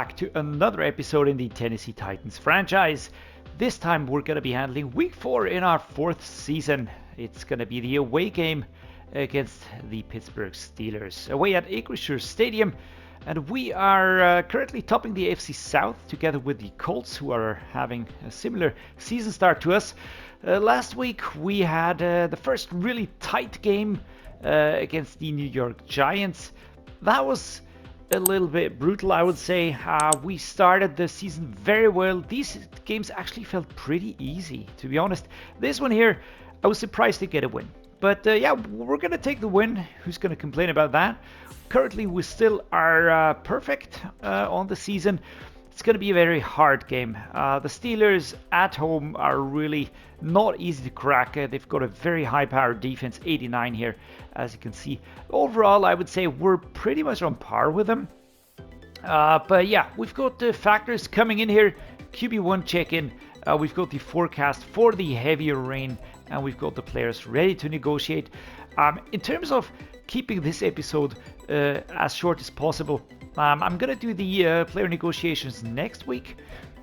back to another episode in the Tennessee Titans franchise. This time we're going to be handling week 4 in our 4th season. It's going to be the away game against the Pittsburgh Steelers, away at Acrisure Stadium. And we are currently topping the AFC South together with the Colts, who are having a similar season start to us. Last week we had the first really tight game against the New York Giants. That was a little bit brutal, I would say. We started the season very well. These games actually felt pretty easy, to be honest. This one here, I was surprised to get a win. But yeah, we're going to take the win. Who's going to complain about that? Currently, we still are perfect on the season. It's going to be a very hard game. The Steelers at home are really not easy to crack. They've got a very high-powered defense, 89 here, as you can see. Overall, I would say we're pretty much on par with them. But yeah, we've got the factors coming in here. QB1 check-in. We've got the forecast for the heavier rain, and we've got the players ready to negotiate. In terms of keeping this episode as short as possible, I'm going to do the player negotiations next week.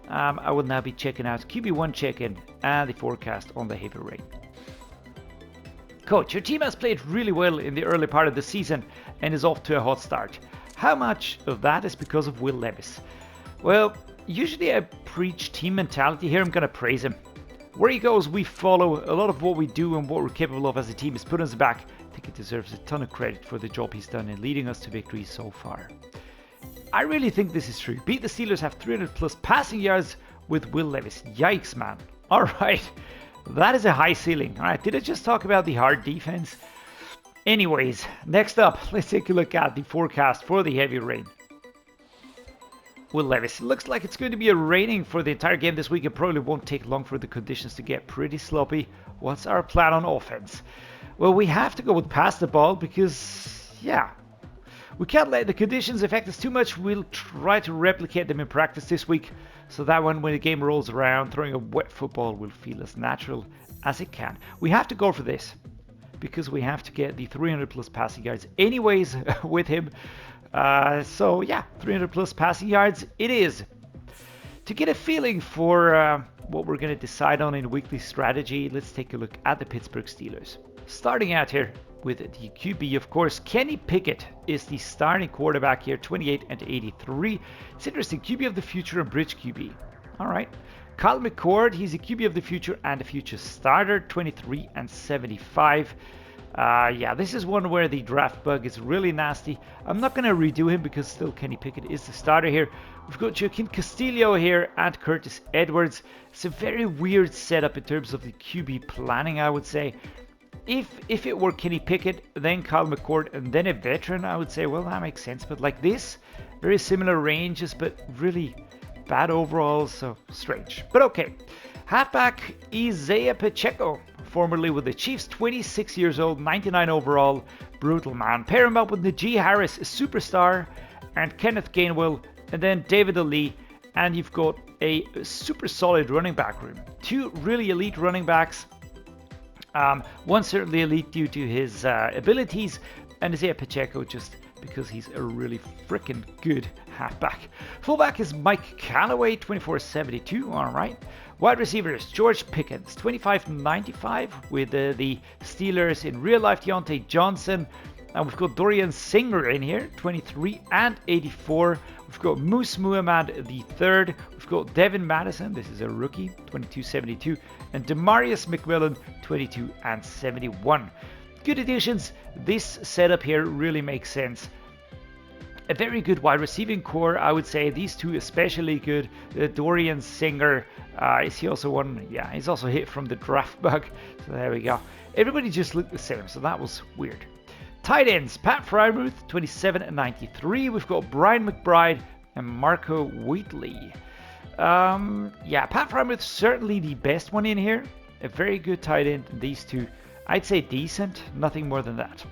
I will now be checking out QB1 check-in and the forecast on the heavy rain. Coach, your team has played really well in the early part of the season and is off to a hot start. How much of that is because of Will Levis? Well, usually I preach team mentality. Here I'm going to praise him. Where he goes, we follow. A lot of what we do and what we're capable of as a team is put on his back. I think he deserves a ton of credit for the job he's done in leading us to victory so far. I really think this is true. Beat the Steelers, have 300 plus passing yards with Will Levis. Yikes, man. All right. That is a high ceiling. All right. Did I just talk about the hard defense? Anyways, next up, let's take a look at the forecast for the heavy rain. Will Levis. It looks like it's going to be raining for the entire game this week. It probably won't take long for the conditions to get pretty sloppy. What's our plan on offense? Well, we have to go with pass the ball because, yeah, we can't let the conditions affect us too much. We'll try to replicate them in practice this week so that when the game rolls around, throwing a wet football will feel as natural as it can. We have to go for this because we have to get the 300 plus passing yards anyways with him. So yeah, 300 plus passing yards it is. To get a feeling for what we're going to decide on in weekly strategy, let's take a look at the Pittsburgh Steelers. Starting out here with the QB, of course, Kenny Pickett is the starting quarterback here, 28 and 83. It's interesting, QB of the future and bridge QB. All right. Kyle McCord, he's a QB of the future and a future starter, 23 and 75. Yeah, this is one where the draft bug is really nasty. I'm not going to redo him because still Kenny Pickett is the starter here. We've got Joaquin Castillo here and Curtis Edwards. It's a very weird setup in terms of the QB planning, I would say. If it were Kenny Pickett, then Kyle McCord, and then a veteran, I would say, well, that makes sense. But like this, very similar ranges, but really bad overall, so strange. But okay. Halfback Isaiah Pacheco, formerly with the Chiefs, 26 years old, 99 overall, brutal man. Pair him up with Najee Harris, a superstar, and Kenneth Gainwell, and then David Ali, and you've got a super solid running back room. 2 really elite running backs. One certainly elite due to his abilities, and Isaiah Pacheco just because he's a really freaking good halfback. Fullback is Mike Callaway, 24-72, all right. Wide receivers, George Pickens, 25-95, with the Steelers in real life, Deontay Johnson. And we've got Dorian Singer in here, 23 and 84. We've got Moose Muhammad the third. We've got Devin Madison, this is a rookie, 22-72. And Demarius McMillan, 22 and 71. Good additions. This setup here really makes sense. A very good wide receiving core, I would say. These two especially good. Dorian Singer, is he also one? Yeah, he's also hit from the draft bug. So there we go. Everybody just looked the same, so that was weird. Tight ends, Pat Frymuth, 27 and 93. We've got Brian McBride and Marco Wheatley. Yeah, Pat Frymuth certainly the best one in here. A very good tight end. These two, I'd say decent, nothing more than that.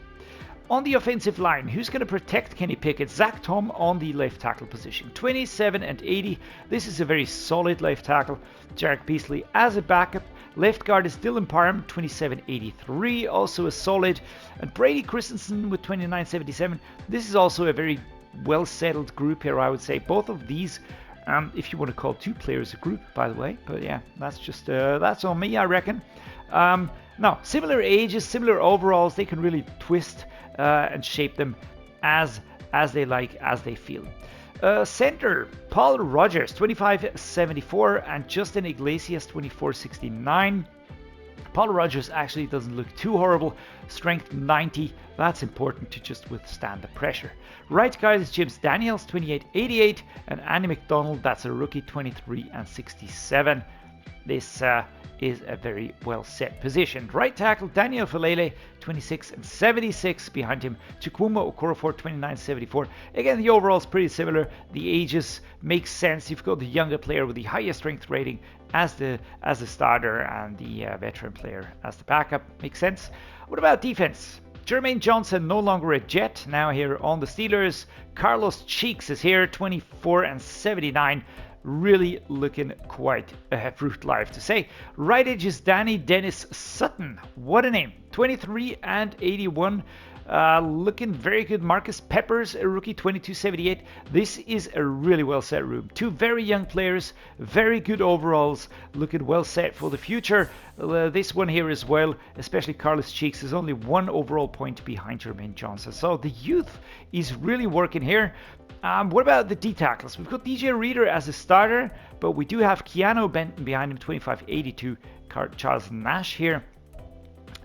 On the offensive line, who's going to protect Kenny Pickett? Zach Tom on the left tackle position, 27 and 80. This is a very solid left tackle. Jarek Beasley as a backup. Left guard is Dylan Parham, 27-83, also a solid. And Brady Christensen with 29-77. This is also a very well-settled group here, I would say. Both of these, if you want to call two players a group, by the way. But yeah, that's just that's on me, I reckon. Now, similar ages, similar overalls. They can really twist and shape them as they like, as they feel. Center, Paul Rodgers, 25.74, and Justin Iglesias, 24.69. Paul Rodgers actually doesn't look too horrible. Strength 90, that's important to just withstand the pressure. Right guard is James Daniels, 28.88, and Andy McDonald, that's a rookie, 23.67. This is a very well set position. Right tackle Daniel Falele, 26.76. Behind him, Chukwuma Okorafor, 29.74. Again, the overall is pretty similar. The ages make sense. You've got the younger player with the highest strength rating as the starter, and the veteran player as the backup. Makes sense. What about defense? Jermaine Johnson, no longer a Jet, now here on the Steelers. Carlos Cheeks is here, 24.79. Really looking quite a fruit, live to say. Right edge is Danny Dennis Sutton. What a name. 23.81. Looking very good. Marcus Peppers, a rookie, 22.78. This is a really well set room. Two very young players, very good overalls, looking well set for the future. This one here as well, especially Carlos Cheeks, is only one overall point behind Jermaine Johnson. So the youth is really working here. What about the D tackles? We've got DJ Reader as a starter, but we do have Keanu Benton behind him, 25.82. Charles Nash here.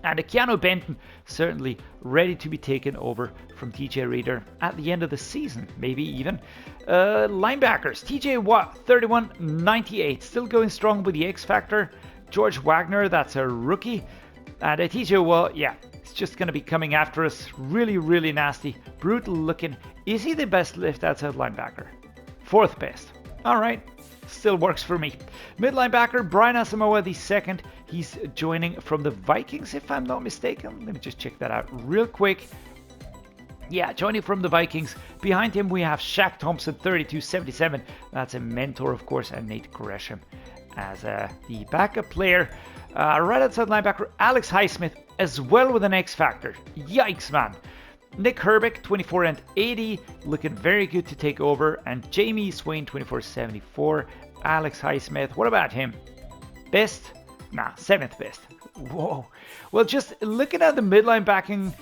And Keanu Benton certainly ready to be taken over from TJ Reader at the end of the season, maybe even. Linebackers, TJ Watt, 31.98. Still going strong with the X Factor. George Wagner, that's a rookie. And TJ Watt, yeah, it's just going to be coming after us. Really, really nasty. Brutal looking. Is he the best left outside linebacker? Fourth best. All right. Still works for me. Mid linebacker, Brian Asamoah, the second. He's joining from the Vikings, if I'm not mistaken. Let me just check that out real quick. Yeah, joining from the Vikings. Behind him, we have Shaq Thompson, 32.77. That's a mentor, of course, and Nate Gresham as the backup player. Right outside linebacker, Alex Highsmith, as well with an X Factor. Yikes, man. Nick Herbeck, 24.80, looking very good to take over. And Jamie Swain, 24.74. Alex Highsmith, what about him? Best? Nah, seventh best. Whoa. Well, just looking at the linebacking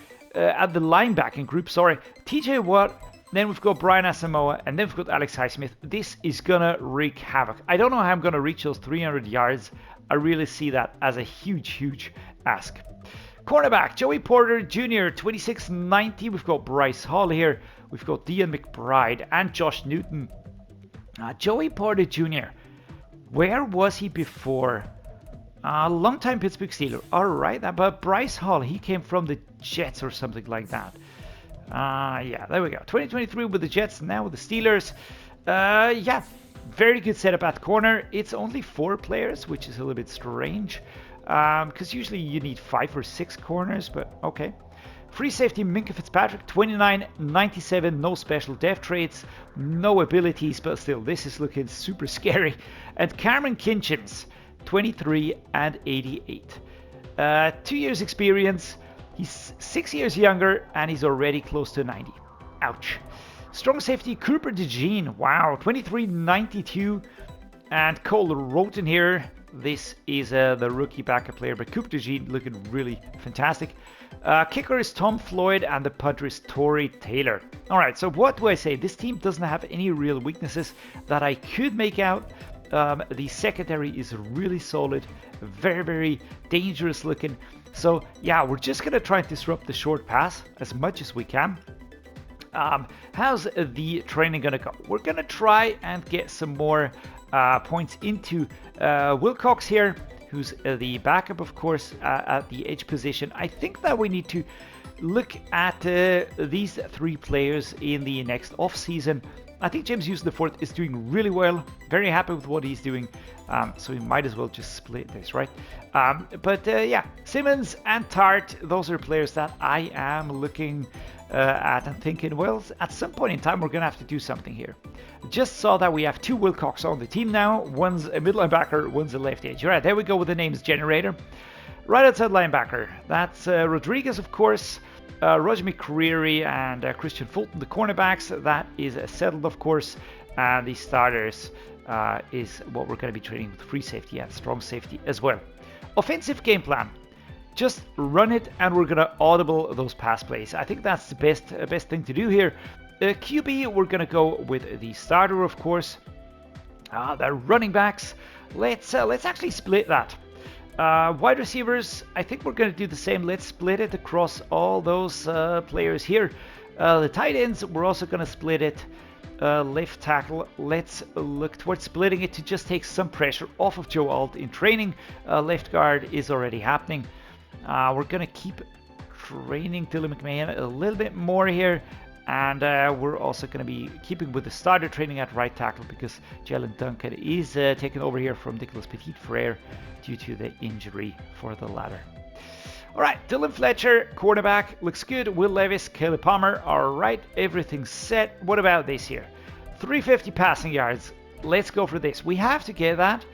group, TJ Watt, then we've got Brian Asamoah, and then we've got Alex Highsmith. This is gonna wreak havoc. I don't know how I'm gonna reach those 300 yards. I really see that as a huge, huge ask. Cornerback, Joey Porter Jr., 26.90. We've got Bryce Hall here. We've got Dean McBride and Josh Newton. Joey Porter Jr., where was he before? Long-time Pittsburgh Steeler. All right, but Bryce Hall, he came from the Jets or something like that. Yeah, there we go. 2023 with the Jets, now with the Steelers. Yeah, very good setup at corner. It's only 4 players, which is a little bit strange. Because usually you need 5 or 6 corners, but okay. Free safety, Minkah Fitzpatrick, 29.97, no special dev traits, no abilities, but still, this is looking super scary. And Cameron Kinchins, 23.88. 2 years experience, he's 6 years younger, and he's already close to 90. Ouch. Strong safety, Cooper DeJean, wow, 23.92. And Cole Roten here. This is the rookie backup player, but Cooper DeJean looking really fantastic. Kicker is Tom Floyd, and the punter is Torrey Taylor. All right, so what do I say? This team doesn't have any real weaknesses that I could make out. The secondary is really solid, very, very dangerous looking. So yeah, we're just going to try and disrupt the short pass as much as we can. How's the training going to go? We're going to try and get some more points into Wilcox here, who's the backup, of course, at the edge position. I think that we need to look at these 3 players in the next off-season. I think James Houston IV is doing really well. Very happy with what he's doing. So we might as well just split this, right? But yeah, Simmons and Tart, those are players that I am looking at and thinking, well, at some point in time, we're going to have to do something here. Just saw that we have 2 Wilcox on the team now. One's a middle linebacker, one's a left edge. All right, there we go with the names generator. Right outside linebacker, that's Rodriguez, of course. Roger McCreary and Christian Fulton, the cornerbacks, that is settled, of course. And the starters is what we're going to be training with free safety and strong safety as well. Offensive game plan. Just run it, and we're going to audible those pass plays. I think that's the best thing to do here. QB, we're going to go with the starter, of course. The running backs, let's actually split that. Wide receivers, I think we're going to do the same. Let's split it across all those players here. The tight ends, we're also going to split it. Left tackle, let's look towards splitting it to just take some pressure off of Joe Alt in training. Left guard is already happening. We're going to keep training Dylan McMahon a little bit more here. And we're also going to be keeping with the starter training at right tackle because Jaelyn Duncan is taken over here from Nicholas Petit-Frere due to the injury for the latter. All right, Dylan Fletcher, cornerback, looks good. Will Levis, Caleb Palmer, all right, everything's set. What about this here? 350 passing yards. Let's go for this. We have to get that.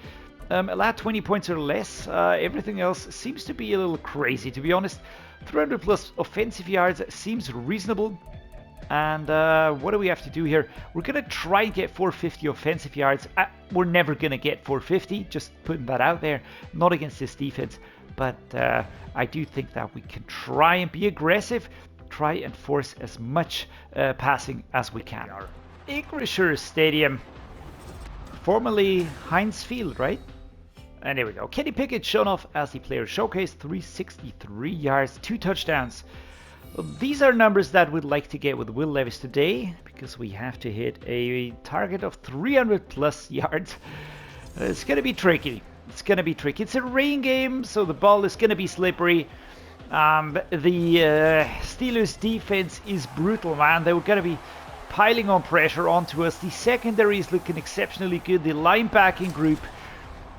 Allow 20 points or less. Everything else seems to be a little crazy, to be honest. 300 plus offensive yards seems reasonable. And what do we have to do here? We're going to try and get 450 offensive yards. We're never going to get 450, just putting that out there. Not against this defense. But I do think that we can try and be aggressive. Try and force as much passing as we can. Acrisure Stadium. Formerly Heinz Field, right? And there we go. Kenny Pickett shown off as the player showcase. 363 yards, 2 touchdowns. These are numbers that we'd like to get with Will Levis today because we have to hit a target of 300 plus yards. It's going to be tricky. It's going to be tricky. It's a rain game, so the ball is going to be slippery. The Steelers defense is brutal, man. They were going to be piling on pressure onto us. The secondary is looking exceptionally good. The linebacking group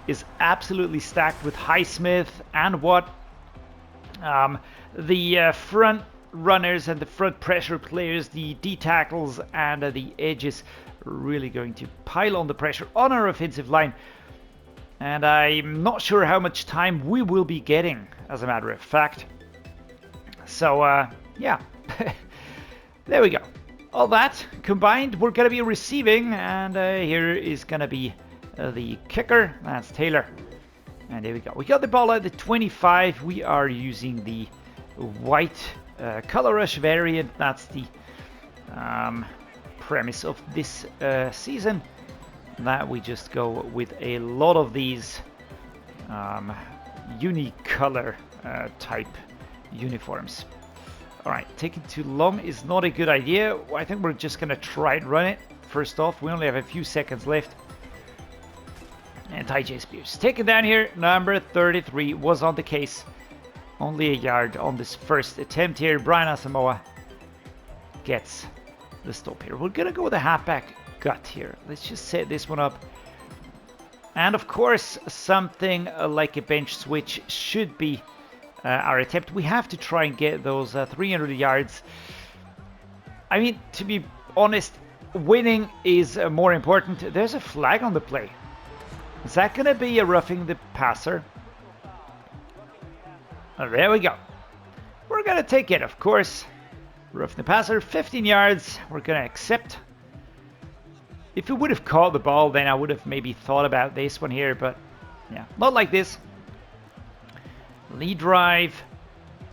is absolutely stacked with Highsmith and Watt. The front runners and the front pressure players, the D tackles and the edges, really going to pile on the pressure on our offensive line. And I'm not sure how much time we will be getting, as a matter of fact. So, yeah, there we go. All that combined, we're going to be receiving, and here is going to be the kicker. That's Taylor. And there we go. We got the ball at the 25. We are using the white color rush variant. That's the premise of this season. That we just go with a lot of these unicolor type uniforms. All right, taking too long is not a good idea. I think we're just gonna try and run it. First off, we only have a few seconds left. And Tyjae Spears taken down here. Number 33 was on the case. Only a yard on this first attempt here. Brian Asamoah gets the stop here. We're gonna go with a halfback gut here. Let's just set this one up. And of course, something like a bench switch should be our attempt. We have to try and get those 300 yards. I mean, to be honest, winning is more important. There's a flag on the play. Is that going to be a roughing the passer? Oh, there we go. We're going to take it, of course. Roughing the passer, 15 yards. We're going to accept. If we would have caught the ball, then I would have maybe thought about this one here, but yeah, not like this. Lead drive.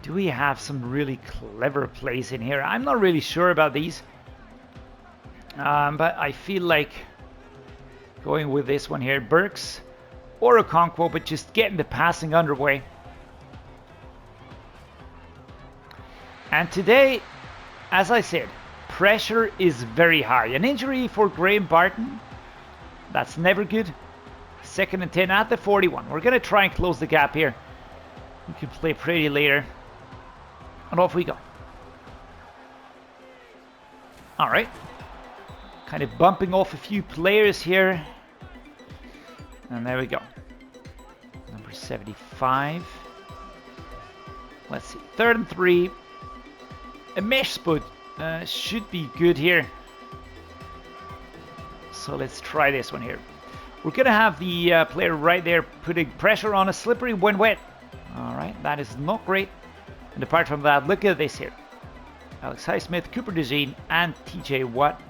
Do we have some really clever plays in here? I'm not really sure about these. But I feel like going with this one here. Burks or Okonkwo, but just getting the passing underway. And today, as I said, pressure is very high. An injury for Graham Barton. That's never good. 2nd and 10 at the 41. We're going to try and close the gap here. We can play pretty later. And off we go. All right. Kind of bumping off a few players here. And there we go. Number 75. Let's see. 3rd and 3. A mesh split should be good here. So let's try this one here. We're going to have the player right there putting pressure on a slippery when wet. All right, that is not great. And apart from that, look at this here. Alex Highsmith, Cooper DeJean, and Tyjae Watt.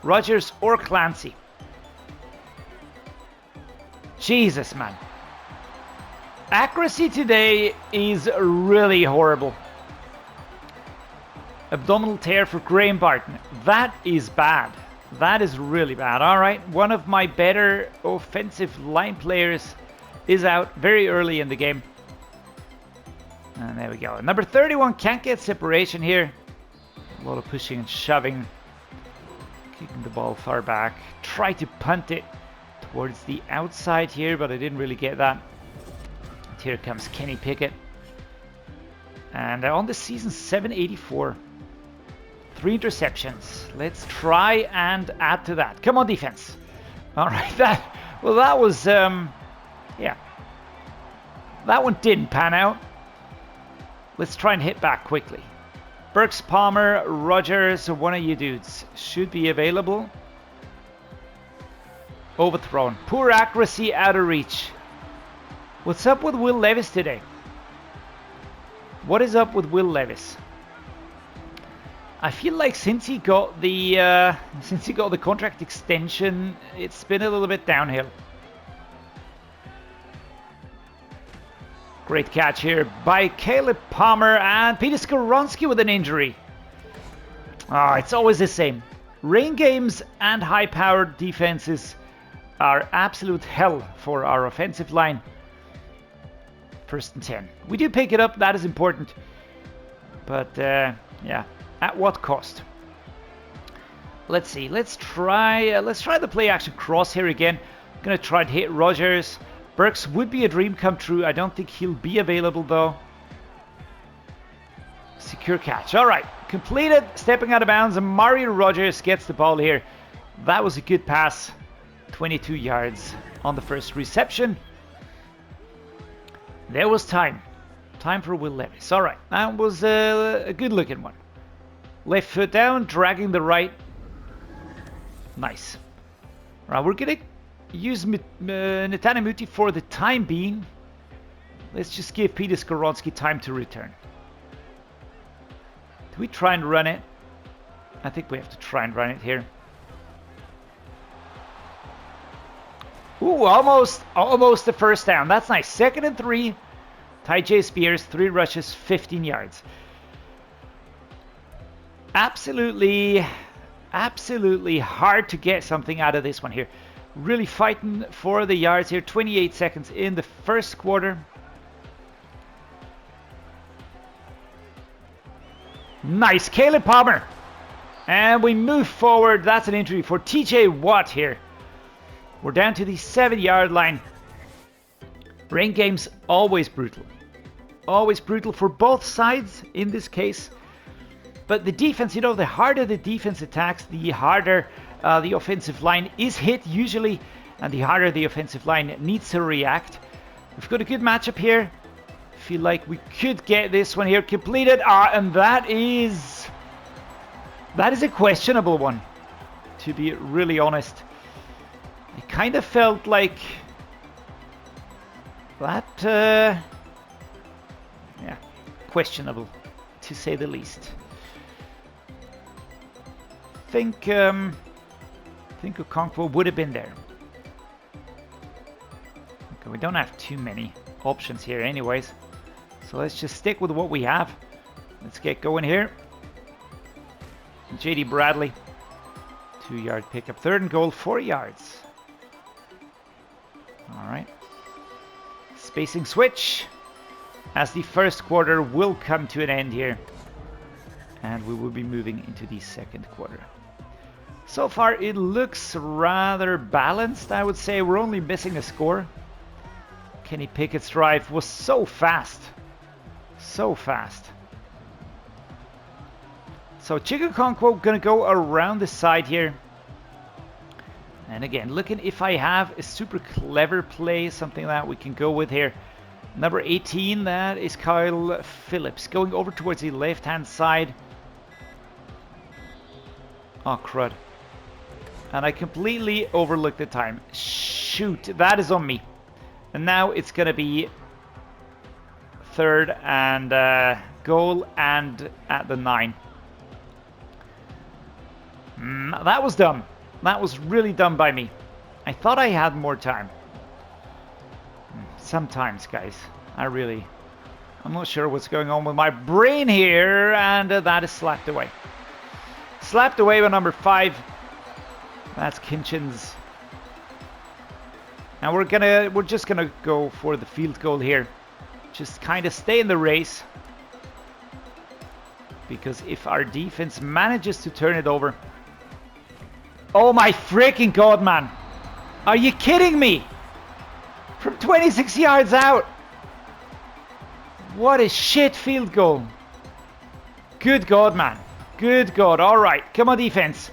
Rodgers or Clancy. Jesus, man. Accuracy today is really horrible. Abdominal tear for Graham Barton. That is bad. That is really bad. All right, one of my better offensive line players is out very early in the game. And there we go. Number 31 can't get separation here. A lot of pushing and shoving. Kicking the ball far back. Try to punt it towards the outside here, but I didn't really get that. And here comes Kenny Pickett. And on the season, 784. 3 interceptions. Let's try and add to that. Come on, defense. All right, that was, yeah. That one didn't pan out. Let's try and hit back quickly. Burks, Palmer, Rodgers, one of you dudes should be available. Overthrown. Poor accuracy, out of reach. What's up with Will Levis today? What is up with Will Levis? I feel like since he got the contract extension, it's been a little bit downhill. Great catch here by Caleb Palmer, and Peter Skoronski with an injury. It's always the same. Rain games and high-powered defenses are absolute hell for our offensive line. 1st and 10. We do pick it up, that is important. But yeah. At what cost? Let's see. Let's try the play action cross here again. I'm gonna try to hit Rodgers. Burks would be a dream come true. I don't think he'll be available though. Secure catch. All right, completed. Stepping out of bounds, and Mario Rodgers gets the ball here. That was a good pass. 22 yards on the first reception. There was time. Time for Will Levis. All right, that was a good looking one. Left foot down, dragging the right. Nice. All right, we're going to use Netane Muti for the time being. Let's just give Peter Skoronski time to return. Do we try and run it? I think we have to try and run it here. Ooh, almost the first down. That's nice. 2nd and 3. Tyjae Spears, 3 rushes, 15 yards. Absolutely hard to get something out of this one here. Really fighting for the yards here. 28 seconds in the first quarter. Nice, Caleb Palmer. And we move forward. That's an injury for Tyjae Watt here. We're down to the 7-yard line. Rain games, always brutal. Always brutal for both sides in this case. But the defense, you know, the harder the defense attacks, the harder the offensive line is hit usually, and the harder the offensive line needs to react. We've got a good matchup here. Feel like we could get this one here completed. And that is a questionable one, to be really honest. It kind of felt like that, yeah, questionable, to say the least. I think Okonkwo would have been there. Okay, we don't have too many options here anyways. So let's just stick with what we have. Let's get going here. JD Bradley. 2-yard pickup. 3rd and goal, 4 yards. Alright. Spacing switch. As the first quarter will come to an end here. And we will be moving into the second quarter. So far, it looks rather balanced, I would say. We're only missing a score. Kenny Pickett's drive was so fast. So fast. So Chig Okonkwo gonna go around the side here. And again, looking if I have a super clever play, something that we can go with here. Number 18, that is Kyle Phillips. Going over towards the left-hand side. Oh, crud. And I completely overlooked the time. Shoot, that is on me. And now it's going to be 3rd and goal and at the 9. That was dumb. That was really dumb by me. I thought I had more time. Sometimes, guys, I'm not sure what's going on with my brain here, and that is slapped away. Slapped away by number 5. That's Kinchin's. And we're just gonna go for the field goal here. Just kind of stay in the race. Because if our defense manages to turn it over... Oh my freaking god, man! Are you kidding me? From 26 yards out! What a shit field goal. Good god, man. Good god. Alright, come on, defense.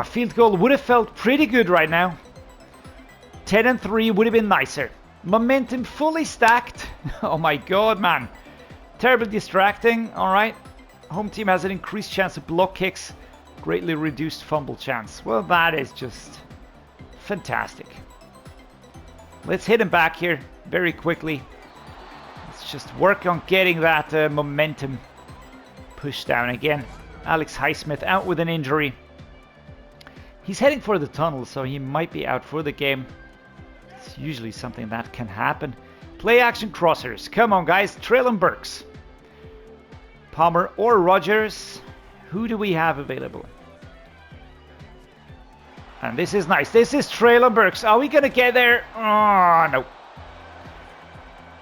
Field goal would have felt pretty good right now. 10-3 would have been nicer. Momentum fully stacked. Oh my god, man. Terribly distracting. Alright. Home team has an increased chance of block kicks. Greatly reduced fumble chance. Well, that is just fantastic. Let's hit him back here very quickly. Let's just work on getting that momentum pushed down again. Alex Highsmith out with an injury. He's heading for the tunnel, so he might be out for the game. It's usually something that can happen. Play action crossers. Come on, guys. Treylon Burks. Palmer or Rodgers. Who do we have available? And this is nice. This is Treylon Burks. Are we going to get there? Oh, no.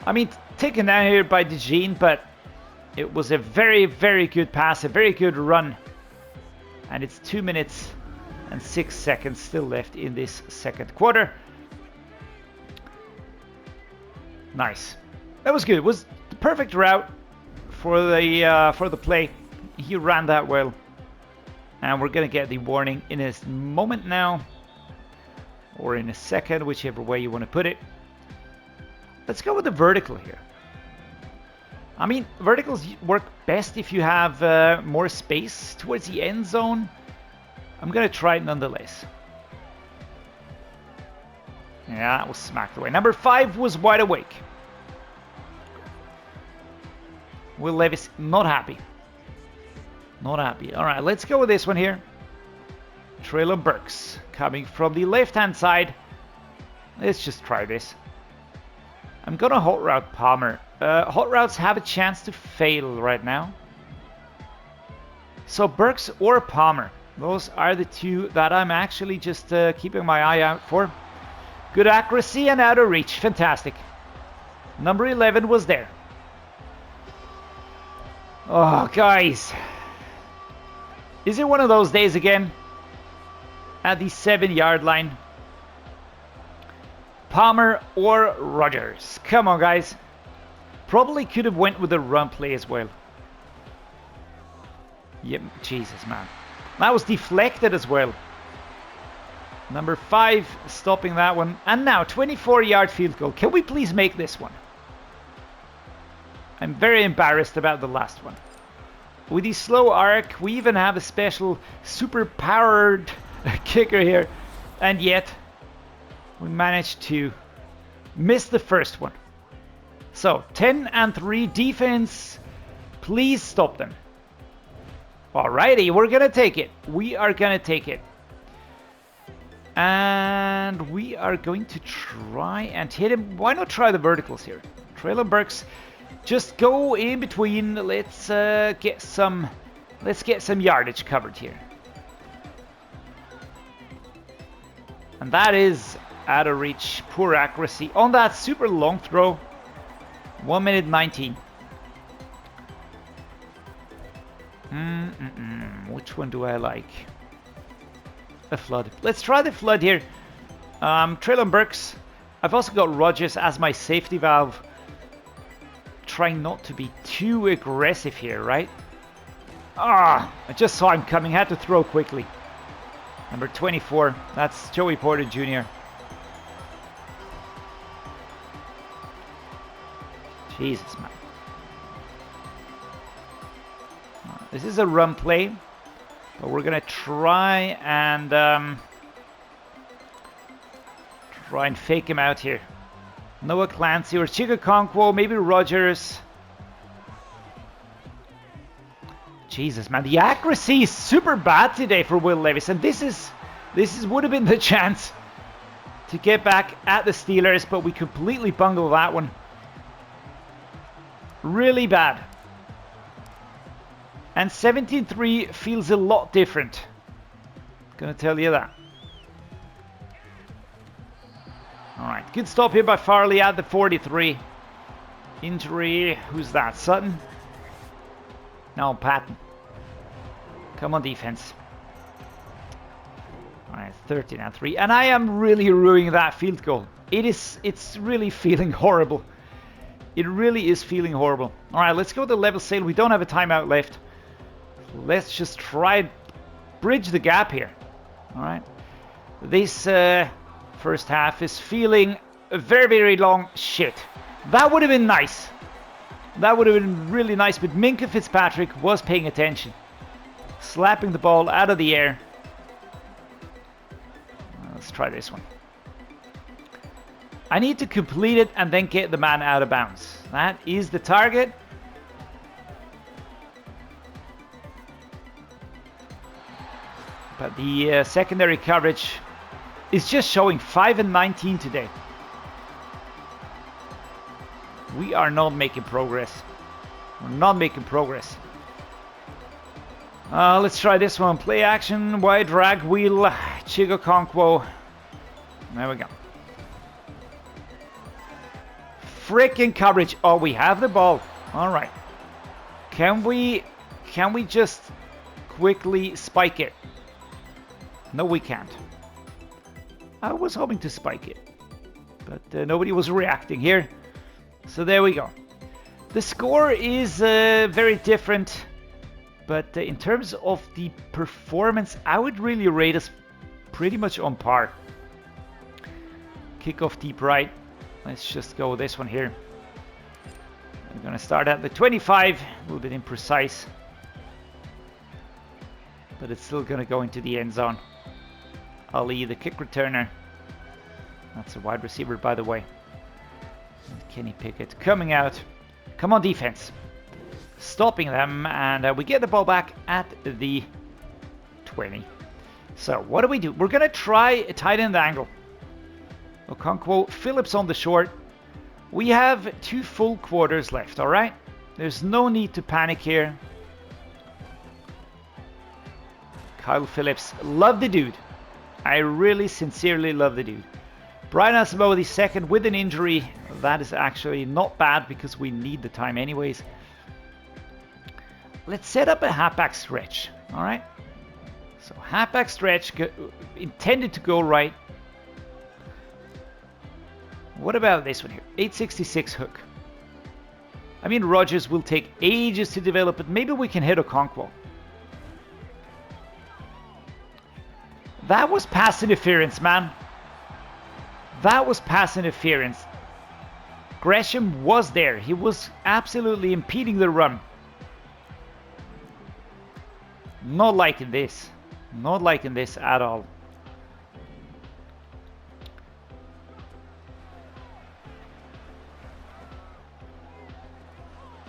I mean, taken down here by Geno, but it was a very, very good pass. A very good run. And it's 2 minutes and 6 seconds still left in this second quarter. Nice. That was good. It was the perfect route for the play. He ran that well. And we're going to get the warning in a moment now. Or in a second, whichever way you want to put it. Let's go with the vertical here. I mean, verticals work best if you have more space towards the end zone. I'm going to try it nonetheless. Yeah, that was smacked away. Number 5 was wide awake. Will Levis not happy. Not happy. All right, let's go with this one here. Treylon Burks coming from the left-hand side. Let's just try this. I'm going to hot route Palmer. Hot routes have a chance to fail right now. So Burks or Palmer. Those are the two that I'm actually just keeping my eye out for. Good accuracy and out of reach. Fantastic. Number 11 was there. Oh, guys. Is it one of those days again? At the 7-yard line. Palmer or Rodgers. Come on, guys. Probably could have went with the run play as well. Yep, Jesus, man. That was deflected as well. Number 5 stopping that one. And now 24-yard field goal. Can we please make this one? I'm very embarrassed about the last one. With the slow arc, we even have a special super powered kicker here. And yet, we managed to miss the first one. So, 10-3 defense. Please stop them. Alrighty, we're going to take it. We are going to take it. And we are going to try and hit him. Why not try the verticals here? Treylon Burks, just go in between. Let's get some yardage covered here. And that is out of reach. Poor accuracy on that super long throw. 1 minute 19. Which one do I like? A flood. Let's try the flood here. Treylon Burks. I've also got Rodgers as my safety valve. Trying not to be too aggressive here, right? I just saw him coming. Had to throw quickly. Number 24. That's Joey Porter Jr. Jesus, man. This is a run play. But we're going to try and fake him out here. Noah Clancy or Chig Okonkwo, maybe Rodgers. Jesus, man. The accuracy is super bad today for Will Levis. And this would have been the chance to get back at the Steelers, but we completely bungled that one. Really bad. And 17-3 feels a lot different. Gonna tell you that. Alright, good stop here by Farley at the 43. Injury, who's that? Sutton? No, Patton. Come on, defense. Alright, 13-3. And I am really ruining that field goal. It's really feeling horrible. It really is feeling horrible. Alright, let's go to level sail. We don't have a timeout left. Let's just try bridge the gap here. Alright. This first half is feeling very, very long. Shit. That would have been nice. That would have been really nice, but Minkah Fitzpatrick was paying attention. Slapping the ball out of the air. Let's try this one. I need to complete it and then get the man out of bounds. That is the target. But the secondary coverage is just showing 5 and 19 today. We are not making progress. We're not making progress. Let's try this one. Play action, wide drag, wheel, Chig Okonkwo. There we go. Freaking coverage. Oh, we have the ball. All right. Can we just quickly spike it? No, we can't. I was hoping to spike it, but nobody was reacting here. So there we go. The score is very different, but in terms of the performance, I would really rate us pretty much on par. Kickoff deep right. Let's just go with this one here. We're going to start at the 25, a little bit imprecise, but it's still going to go into the end zone. Ali, the kick returner. That's a wide receiver, by the way. And Kenny Pickett coming out. Come on, defense. Stopping them, and we get the ball back at the 20. So, what do? We're going to try a tight end angle. Okonkwo, Phillips on the short. We have 2 full quarters left, alright? There's no need to panic here. Kyle Phillips, love the dude. I really sincerely love the dude. Brian Asamoah the second with an injury. That is actually not bad because we need the time anyways. Let's set up a halfback stretch, alright? So halfback stretch intended to go right. What about this one here? 866 hook. I mean, Rodgers will take ages to develop, but maybe we can hit Okonkwo. That was pass interference, man. That was pass interference. Gresham was there. He was absolutely impeding the run. Not liking this. Not liking this at all.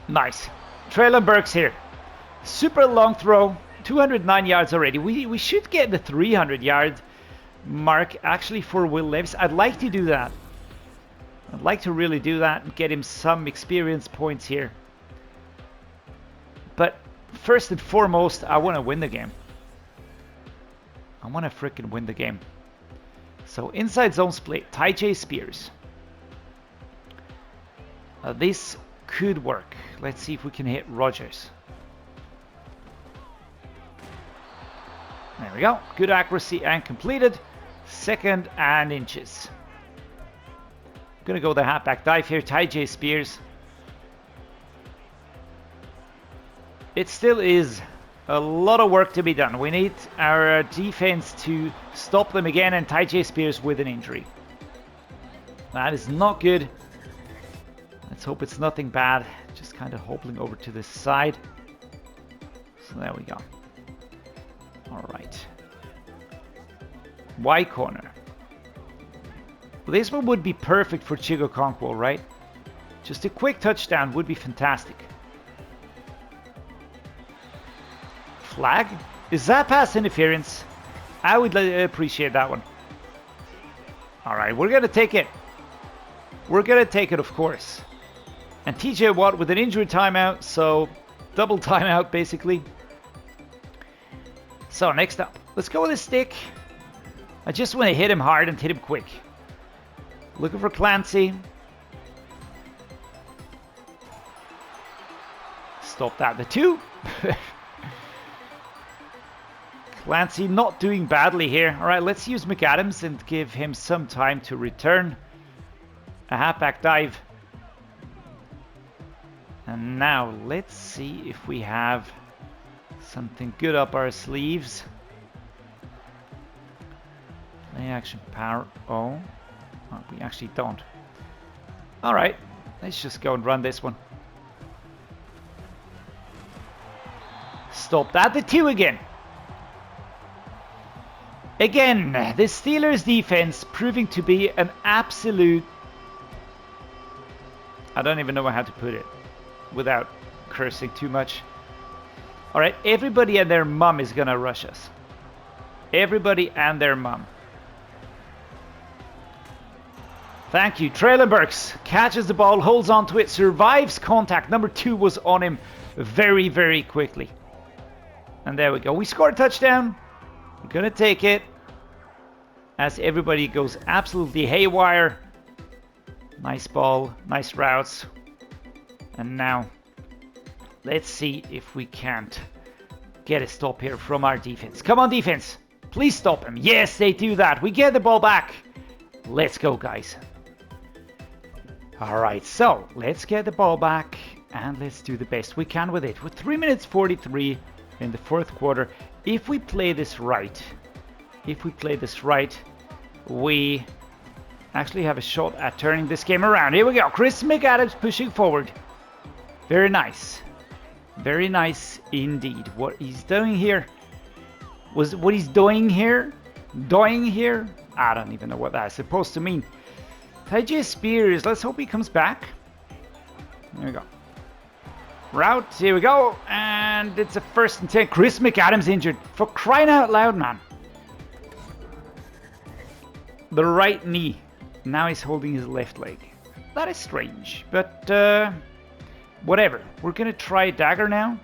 Nice. Treylon Burks here. Super long throw. 209 yards already. We should get the 300 yard mark actually for Will Levis. I'd like to do that. I'd like to really do that and get him some experience points here. But first and foremost, I want to win the game. I want to freaking win the game. So inside zone split, Tyjae Spears. This could work. Let's see if we can hit Rodgers. There we go. Good accuracy and completed. 2nd and inches. Gonna go the halfback dive here. Tyjae Spears. It still is a lot of work to be done. We need our defense to stop them again, and Tyjae Spears with an injury. That is not good. Let's hope it's nothing bad. Just kind of hobbling over to the side. So there we go. All right. Y corner. This one would be perfect for Chig Okonkwo, right? Just a quick touchdown would be fantastic. flag? Is that pass interference? I would appreciate that one. All right, we're going to take it. We're going to take it, of course. And Tyjae Watt with an injury timeout, so double timeout basically. So next up, let's go with a stick. I just want to hit him hard and hit him quick. Looking for Clancy. Stop that. The 2. Clancy not doing badly here. All right, let's use McAdams and give him some time to return. A halfback dive. And now let's see if we have something good up our sleeves. Play action power. Oh, we actually don't. All right, let's just go and run this one. Stop that. The 2 again. Again, the Steelers defense proving to be an absolute... I don't even know how to put it without cursing too much. All right, everybody and their mum is going to rush us. Everybody and their mum. Thank you. Treylon Burks catches the ball, holds on to it, survives contact. Number 2 was on him very, very quickly. And there we go. We scored a touchdown. We're going to take it. As everybody goes absolutely haywire. Nice ball. Nice routes. And now, let's see if we can't get a stop here from our defense. Come on, defense. Please stop him. Yes, they do that. We get the ball back. Let's go, guys. All right, so let's get the ball back. And let's do the best we can with it. With 3 minutes 43 in the fourth quarter. If we play this right, we actually have a shot at turning this game around. Here we go. Chris McAdams pushing forward. Very nice. Very nice indeed. What he's doing here I don't even know what that's supposed to mean. Tyjae Spears. Let's hope he comes back. There we go. Route. Here we go. And it's a 1st and 10. Chris McAdams injured. For crying out loud, man. The right knee. Now he's holding his left leg. That is strange. But whatever. We're going to try dagger now.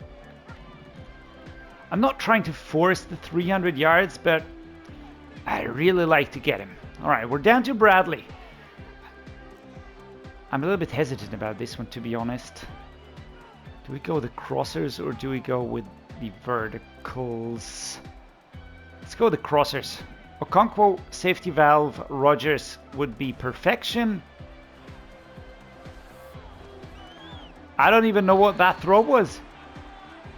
I'm not trying to force the 300 yards, but I really like to get him. All right, we're down to Bradley. I'm a little bit hesitant about this one, to be honest. Do we go the crossers or do we go with the verticals? Let's go the crossers. Okonkwo, safety valve, Rodgers would be perfection. I don't even know what that throw was.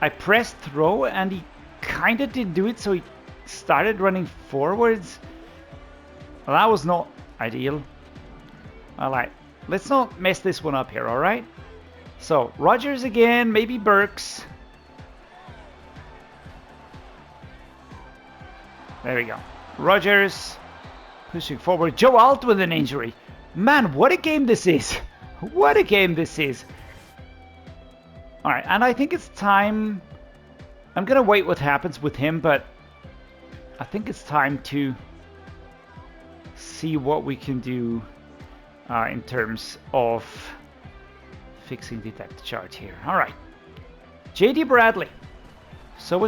I pressed throw and he kind of didn't do it, so he started running forwards. Well, that was not ideal. Alright, let's not mess this one up here, alright? So, Rodgers again, maybe Burks. There we go. Rodgers pushing forward. Joe with an injury. Man, what a game this is. What a game this is. Alright, and I think it's time. I'm going to wait what happens with him, but I think it's time to see what we can do in terms of fixing the depth chart here. Alright. JD Bradley. Show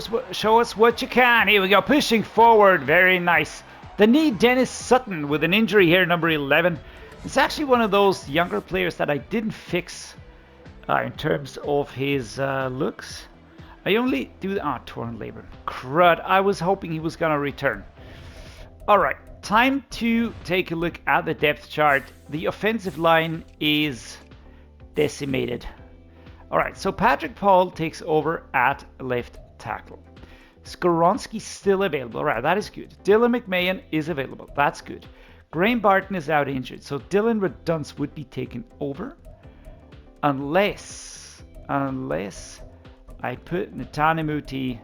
us what you can. Here we go. Pushing forward. Very nice. The knee, Dennis Sutton with an injury here, number 11. It's actually one of those younger players that I didn't fix in terms of his looks. I only do the torn labor. Crud. I was hoping he was going to return. Alright. Time to take a look at the depth chart. The offensive line is decimated. Alright, so Patrick Paul takes over at left tackle. Skoronski still available. Alright, that is good. Dylan McMahon is available. That's good. Graham Barton is out injured, so Dylan Redunce would be taken over. Unless I put Netane Muti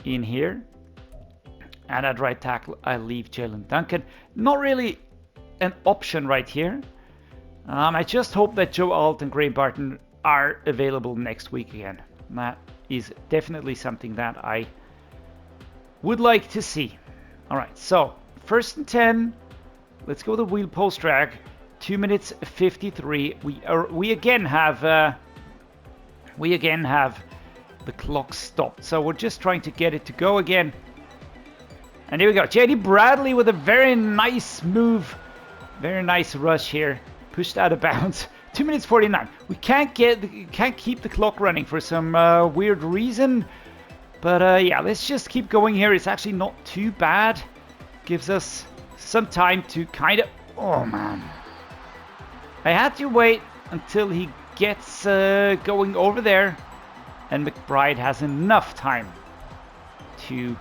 in here. And at right tackle, I leave Jaelyn Duncan. Not really an option right here. I just hope that Joe Alt and Graham Barton are available next week again. That is definitely something that I would like to see. All right, so 1st and 10. Let's go the wheel post drag. 2 minutes 53. We again have the clock stopped. So we're just trying to get it to go again. And here we go. JD Bradley with a very nice move. Very nice rush here. Pushed out of bounds. 2 minutes 49. We can't keep the clock running for some weird reason. But yeah, let's just keep going here. It's actually not too bad. Gives us some time to kind of... Oh, man. I had to wait until he gets going over there. And McBride has enough time to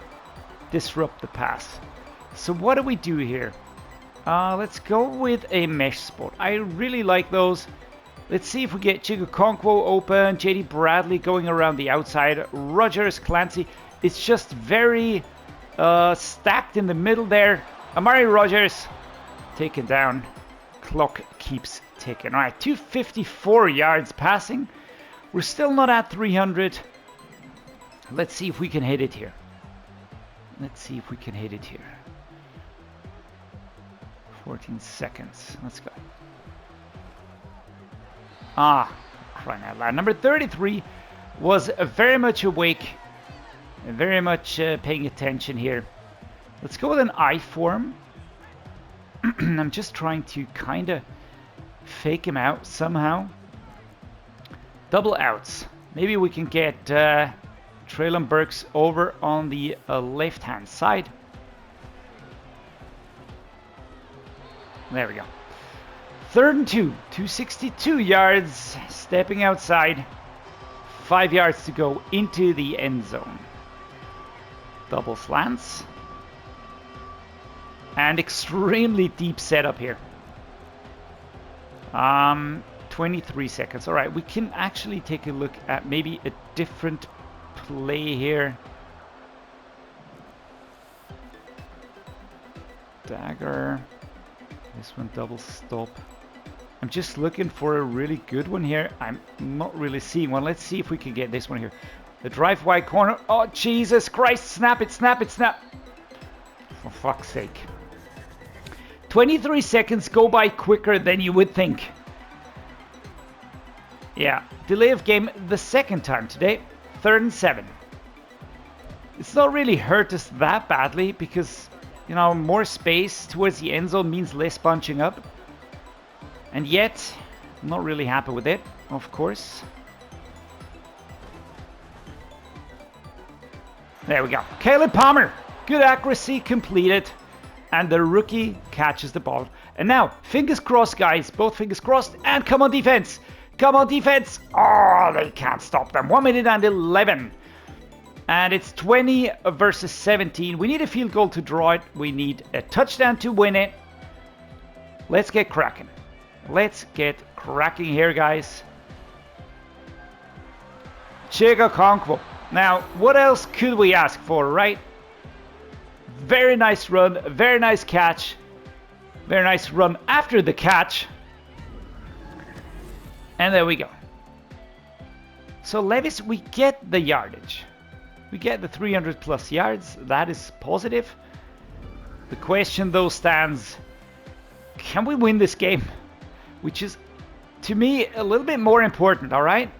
disrupt the pass. So what do we do here? Let's go with a mesh spot. I really like those. Let's see if we get Chig Okonkwo open. JD Bradley going around the outside. Rodgers, Clancy. It's just very stacked in the middle there. Amari Rodgers taken down. Clock keeps ticking. All right, 254 yards passing. We're still not at 300. Let's see if we can hit it here. Let's see if we can hit it here. 14 seconds. Let's go. Crying out loud. Number 33 was very much awake. Very much paying attention here. Let's go with an I form. I'm just trying to kind of fake him out somehow. Double outs. Maybe we can get Treylon Burks over on the left-hand side. There we go. 3rd and 2. 262 yards. Stepping outside. 5 yards to go into the end zone. Double slants. And extremely deep setup here. 23 seconds. All right, we can actually take a look at maybe a different play here. Dagger. This one double stop. I'm just looking for a really good one here. I'm not really seeing one. Let's see if we can get this one here. The drive wide corner. Oh, Jesus Christ. Snap it, snap it, snap. For fuck's sake. 23 seconds go by quicker than you would think. Yeah, delay of game the second time today. 3rd and 7. It's not really hurt us that badly because, you know, more space towards the end zone means less bunching up. And yet, I'm not really happy with it, of course. There we go. Caleb Palmer. Good accuracy, completed. And the rookie catches the ball. And now, fingers crossed, guys. Both fingers crossed. And come on, defense. Come on, defense. Oh, they can't stop them. 1 minute and 11. And it's 20 versus 17. We need a field goal to draw it. We need a touchdown to win it. Let's get cracking. Let's get cracking here, guys. Chig Okonkwo. Now, what else could we ask for, right? Very nice run, very nice catch. Very nice run after the catch. And there we go. So Levis, we get the yardage. We get the 300 plus yards. That is positive. The question though stands, can we win this game? Which is, to me, a little bit more important, all right?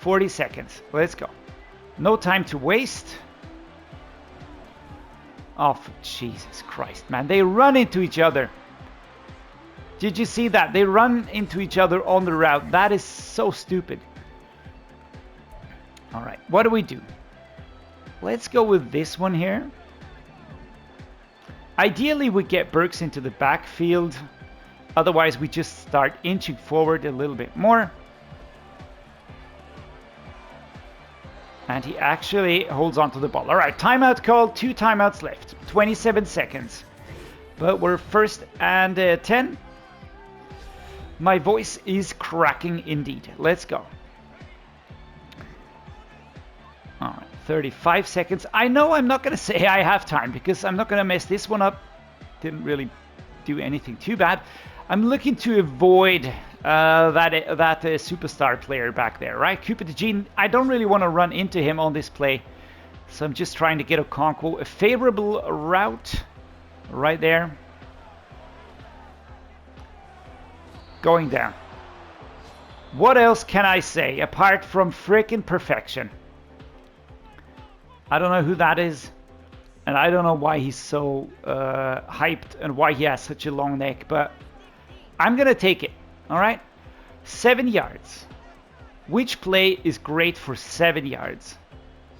40 seconds. Let's go. No time to waste. Oh, Jesus Christ, man. They run into each other. Did you see that? They run into each other on the route. That is so stupid. All right, what do we do? Let's go with this one here. Ideally, we get Burks into the backfield. Otherwise, we just start inching forward a little bit more. And he actually holds on to the ball. All right, timeout call. 2 timeouts left. 27 seconds. But we're 1st and 10. My voice is cracking indeed. Let's go. All right, 35 seconds. I know I'm not going to say I have time because I'm not going to mess this one up. Didn't really do anything too bad. I'm looking to avoid that superstar player back there, right? Cooper DeJean, I don't really want to run into him on this play. So I'm just trying to get Okonkwo a favorable route right there. Going down. What else can I say apart from frickin' perfection? I don't know who that is. And I don't know why he's so hyped and why he has such a long neck. But I'm going to take it. All right. 7 yards. Which play is great for 7 yards?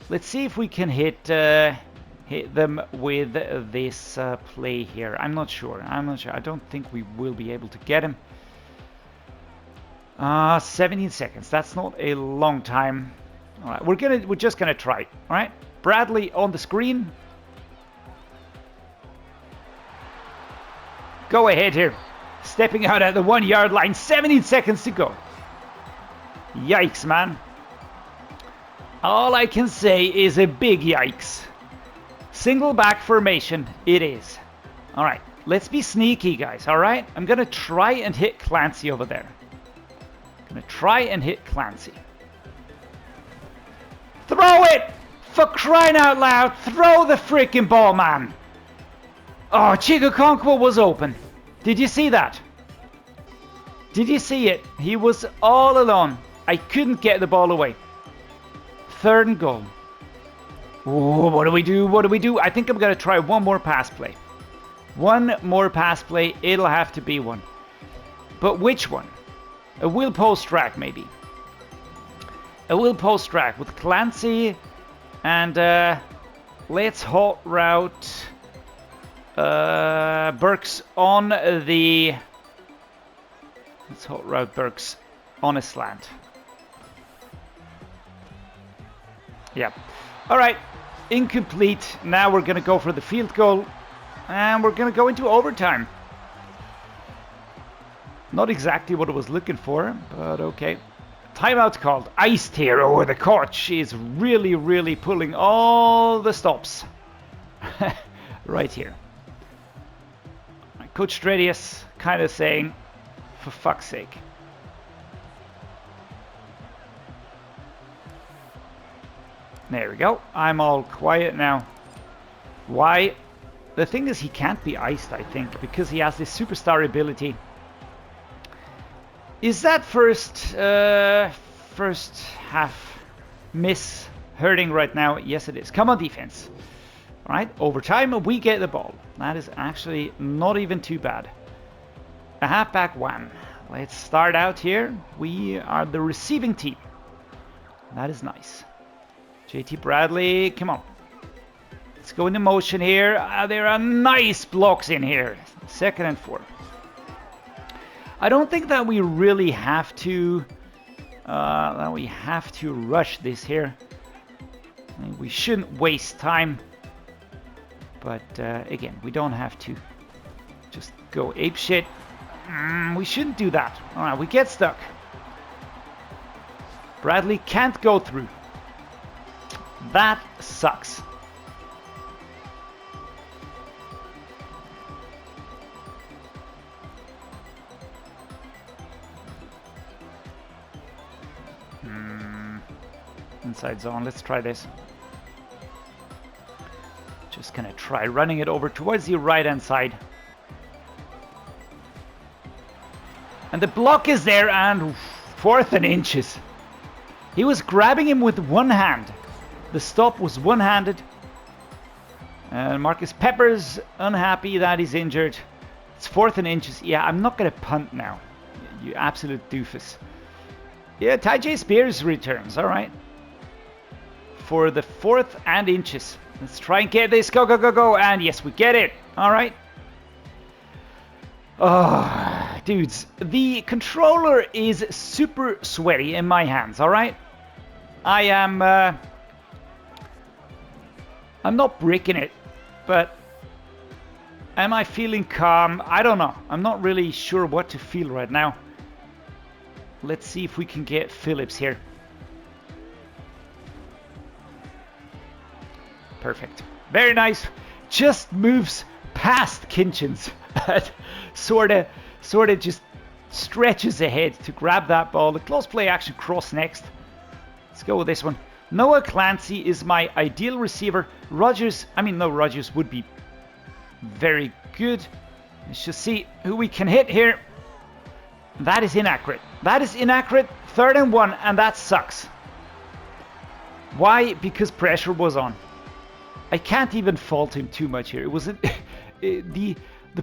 Let's see if we can hit them with this play here. I'm not sure. I don't think we will be able to get him. 17 seconds. That's not a long time. All right, we're just gonna try. All right, Bradley on the screen. Go ahead here. Stepping out at the 1 yard line. 17 seconds to go. Yikes, man. All I can say is a big yikes. Single back formation, it is. All right, let's be sneaky, guys. All right, I'm gonna try and hit Clancy over there. Gonna try and hit Clancy. Throw it! For crying out loud, throw the freaking ball, man. Oh, Chig Okonkwo was open. Did you see that? Did you see it? He was all alone. I couldn't get the ball away. 3rd and goal. Ooh, what do we do? What do we do? I think I'm gonna try one more pass play. One more pass play. It'll have to be one. But which one? A will post track, maybe. A will post track with Clancy and let's hot route Burks on the. Let's hot route Burks on a slant. Yeah. All right. Incomplete. Now we're going to go for the field goal. And we're going to go into overtime. Not exactly what I was looking for, but okay. Timeout called. Iced here. Oh, the coach is really, really pulling all the stops. Right here. Coach Dreddeus kind of saying, for fuck's sake. There we go. I'm all quiet now. Why? The thing is, he can't be iced, I think, because he has this superstar ability. Is that first half miss hurting right now? Yes, it is. Come on, defense. All right, overtime, we get the ball. That is actually not even too bad. A halfback one. Let's start out here. We are the receiving team. That is nice. JT Bradley, come on. Let's go into motion here. There are nice blocks in here. 2nd and 4. I don't think that we really have to rush this here. I mean, we shouldn't waste time. But again, we don't have to just go apeshit. We shouldn't do that. All right, we get stuck. Bradley can't go through. That sucks. Inside zone. Let's try this. Just gonna try running it over towards the right hand side. And the block is there, and 4th and inches. He was grabbing him with one hand. The stop was one-handed. And Marcus Pepper's unhappy that he's injured. It's 4th and inches. Yeah, I'm not gonna punt now. You absolute doofus. Yeah, Tyjae Spears returns. All right. For the 4th and inches. Let's try and get this. Go, go, go, go. And yes, we get it. All right. Oh, dudes. The controller is super sweaty in my hands. All right. I am... I'm not breaking it. But... am I feeling calm? I don't know. I'm not really sure what to feel right now. Let's see if we can get Phillips here. Perfect. Very nice. Just moves past Kinchins. but sort of just stretches ahead to grab that ball. The close play action cross next. Let's go with this one. Noah Clancy is my ideal receiver. Rodgers would be very good. Let's just see who we can hit here. That is inaccurate. That is inaccurate. 3rd and 1, and that sucks. Why? Because pressure was on. I can't even fault him too much here. It wasn't the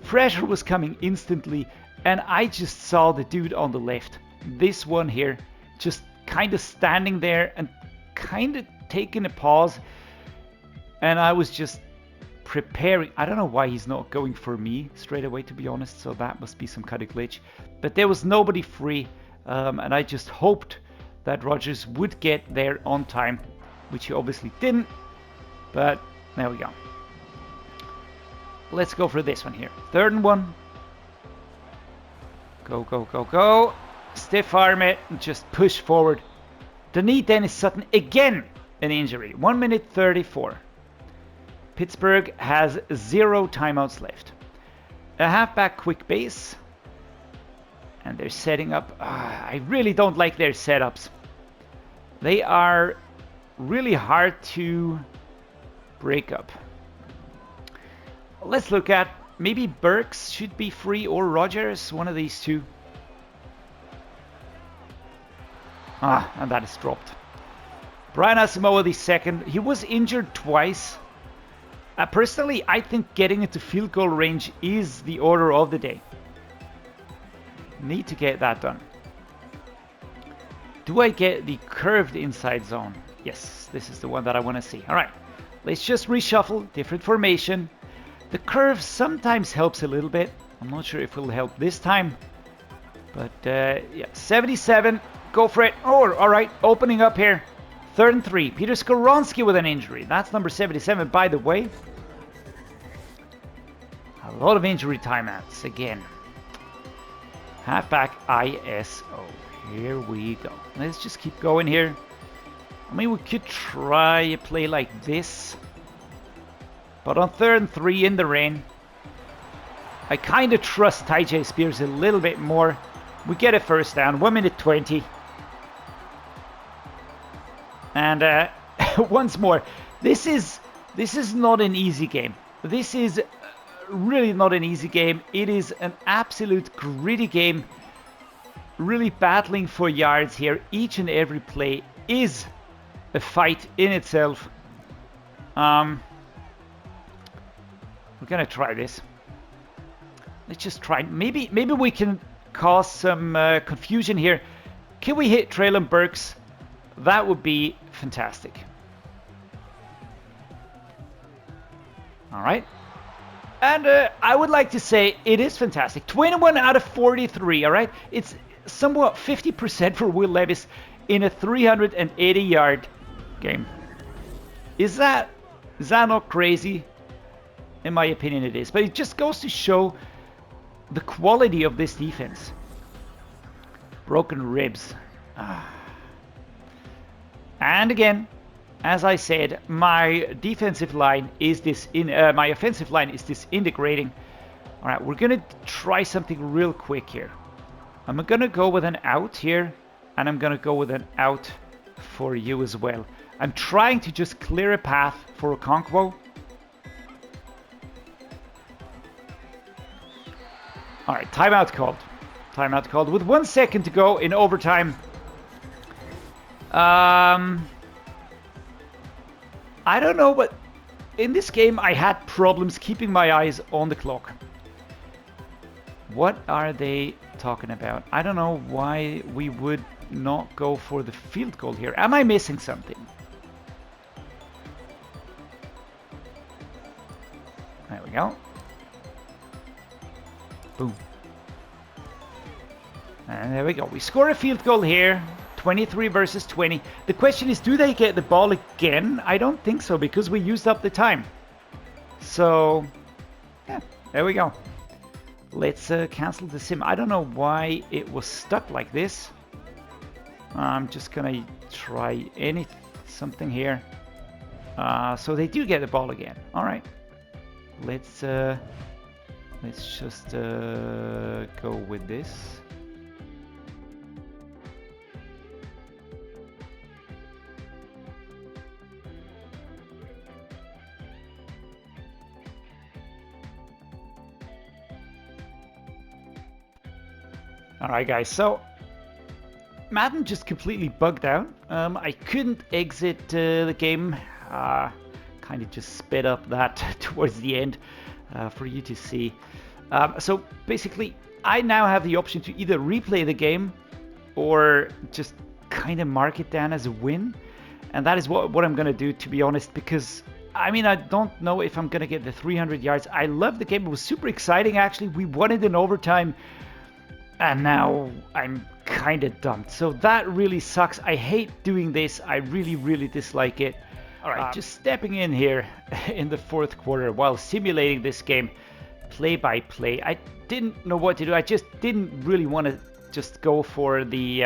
pressure was coming instantly, and I just saw the dude on the left. This one here, just kind of standing there and kind of taking a pause, and I was just preparing. I don't know why he's not going for me straight away, to be honest, so that must be some kind of glitch. But there was nobody free, and I just hoped that Rodgers would get there on time, which he obviously didn't, but there we go. Let's go for this one here. 3rd and 1. Go, go, go, go. Stiff arm it and just push forward. The knee then is Sutton again an injury. 1 minute 34. Pittsburgh has 0 timeouts left. A halfback quick base. And they're setting up. I really don't like their setups. They are really hard to break up. Let's look at maybe Burks should be free or Rodgers, one of these two. And that is dropped. Brian Asamoah the second. He was injured twice. Personally, I think getting into field goal range is the order of the day. Need to get that done. Do I get the curved inside zone? Yes, this is the one that I want to see. All right, let's just reshuffle, different formation. The curve sometimes helps a little bit. I'm not sure if it will help this time. But yeah, 77. Go for it. Oh, all right. Opening up here. 3rd and 3. Peter Skoronski with an injury. That's number 77, by the way. A lot of injury timeouts again. Halfback ISO. Here we go. Let's just keep going here. I mean, we could try a play like this. But on 3rd and 3 in the rain, I kind of trust Tyjae Spears a little bit more. We get a first down. 1 minute 20. And once more, this is not an easy game. This is really not an easy game. It is an absolute gritty game. Really battling for yards here. Each and every play is a fight in itself. We're gonna try this. Let's just try. Maybe we can cause some confusion here. Can we hit Treylon Burks? That would be fantastic. All right. And I would like to say it is fantastic. 21 out of 43, all right? It's somewhat 50% for Will Levis in a 380-yard game. Is that not crazy? In my opinion, it is. But it just goes to show the quality of this defense. Broken ribs. And again, as I said, my offensive line is disintegrating. All right, we're gonna try something real quick here. I'm gonna go with an out here, and I'm gonna go with an out for you as well. I'm trying to just clear a path for Okonkwo. All right, timeout called. Timeout called with 1 second to go in overtime. I don't know, but in this game I had problems keeping my eyes on the clock. What are they talking about? I don't know why we would not go for the field goal here. Am I missing something? There we go. Boom. And there we go. We score a field goal here. 23 versus 20. The question is, do they get the ball again? I don't think so, because we used up the time. So, yeah, there we go. Let's cancel the sim. I don't know why it was stuck like this. I'm just gonna try something here. So they do get the ball again. All right. Let's Let's just go with this. Alright guys, so Madden just completely bugged out. I couldn't exit the game. Kind of just sped up that towards the end for you to see. So basically, I now have the option to either replay the game or just kind of mark it down as a win. And that is what I'm going to do, to be honest, because I mean, I don't know if I'm going to get the 300 yards. I love the game. It was super exciting, actually. We won it in overtime. And now I'm kind of dumped. So that really sucks. I hate doing this. I really, really dislike it. All right, just stepping in here in the fourth quarter while simulating this game play by play. I didn't know what to do. I just didn't really want to just go for the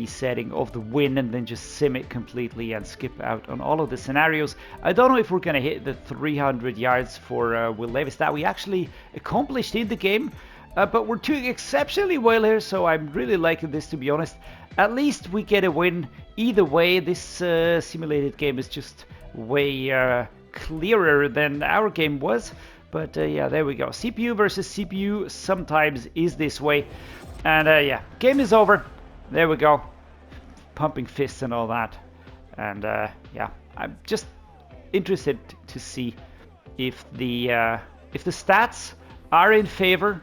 setting of the win and then just sim it completely and skip out on all of the scenarios. I don't know if we're going to hit the 300 yards for Will Levis that we actually accomplished in the game. But we're doing exceptionally well here, so I'm really liking this, to be honest. At least we get a win. Either way, this simulated game is just way clearer than our game was. But yeah, there we go. CPU versus CPU sometimes is this way. And yeah, game is over. There we go. Pumping fists and all that. And yeah, I'm just interested to see if the stats are in favor.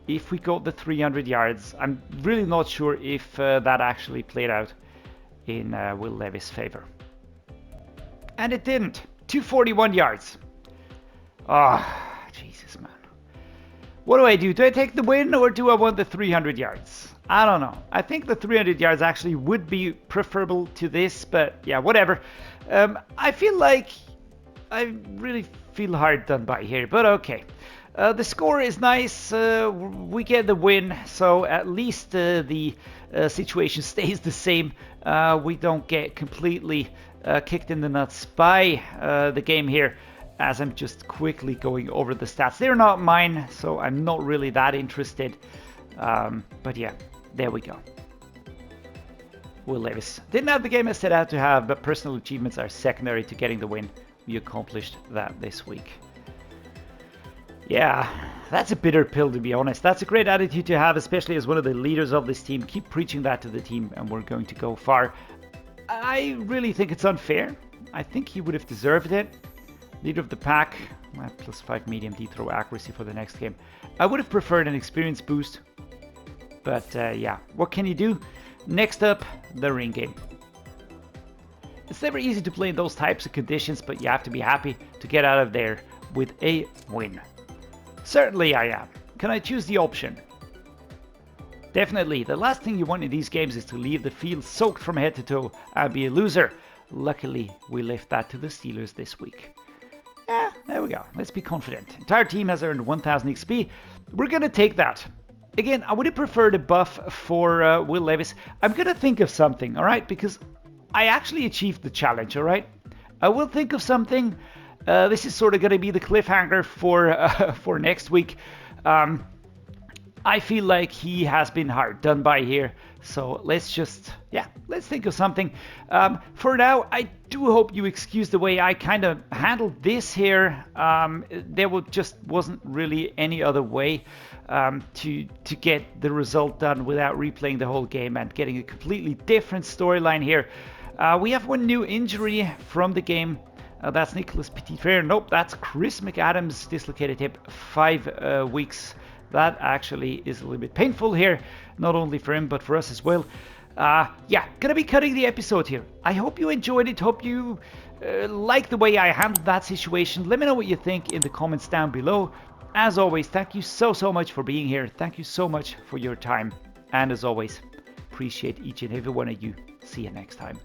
If we got the 300 yards, I'm really not sure if that actually played out in Will Levis' favor. And it didn't. 241 yards. Ah, oh, Jesus, man. What do? Do I take the win or do I want the 300 yards? I don't know. I think the 300 yards actually would be preferable to this, but yeah, whatever. I feel like I really feel hard done by here, but okay. The score is nice, we get the win, so at least the situation stays the same. We don't get completely kicked in the nuts by the game here, as I'm just quickly going over the stats. They're not mine, so I'm not really that interested. But yeah, there we go. Will Levis didn't have the game I set out to have, but personal achievements are secondary to getting the win. We accomplished that this week. Yeah, that's a bitter pill, to be honest. That's a great attitude to have, especially as one of the leaders of this team. Keep preaching that to the team and we're going to go far. I really think it's unfair. I think he would have deserved it. Leader of the pack, +5 medium D throw accuracy for the next game. I would have preferred an experience boost. But yeah, what can you do? Next up, the ring game. It's never easy to play in those types of conditions, but you have to be happy to get out of there with a win. Certainly I am. Can I choose the option? Definitely. The last thing you want in these games is to leave the field soaked from head to toe and be a loser. Luckily, we left that to the Steelers this week. Yeah, there we go. Let's be confident. Entire team has earned 1000 XP. We're going to take that. Again, I would have preferred a buff for Will Levis. I'm going to think of something, all right? Because I actually achieved the challenge, all right? I will think of something. This is sort of going to be the cliffhanger for next week. I feel like he has been hard done by here. So let's think of something. For now, I do hope you excuse the way I kind of handled this here. There wasn't really any other way to get the result done without replaying the whole game and getting a completely different storyline here. We have one new injury from the game. That's Nicholas Petit-Frere. Nope, that's Chris McAdams, dislocated hip, 5 weeks. That actually is a little bit painful here, not only for him, but for us as well. Yeah, gonna be cutting the episode here. I hope you enjoyed it. Hope you like the way I handled that situation. Let me know what you think in the comments down below. As always, thank you so much for being here. Thank you so much for your time. And as always, appreciate each and every one of you. See you next time.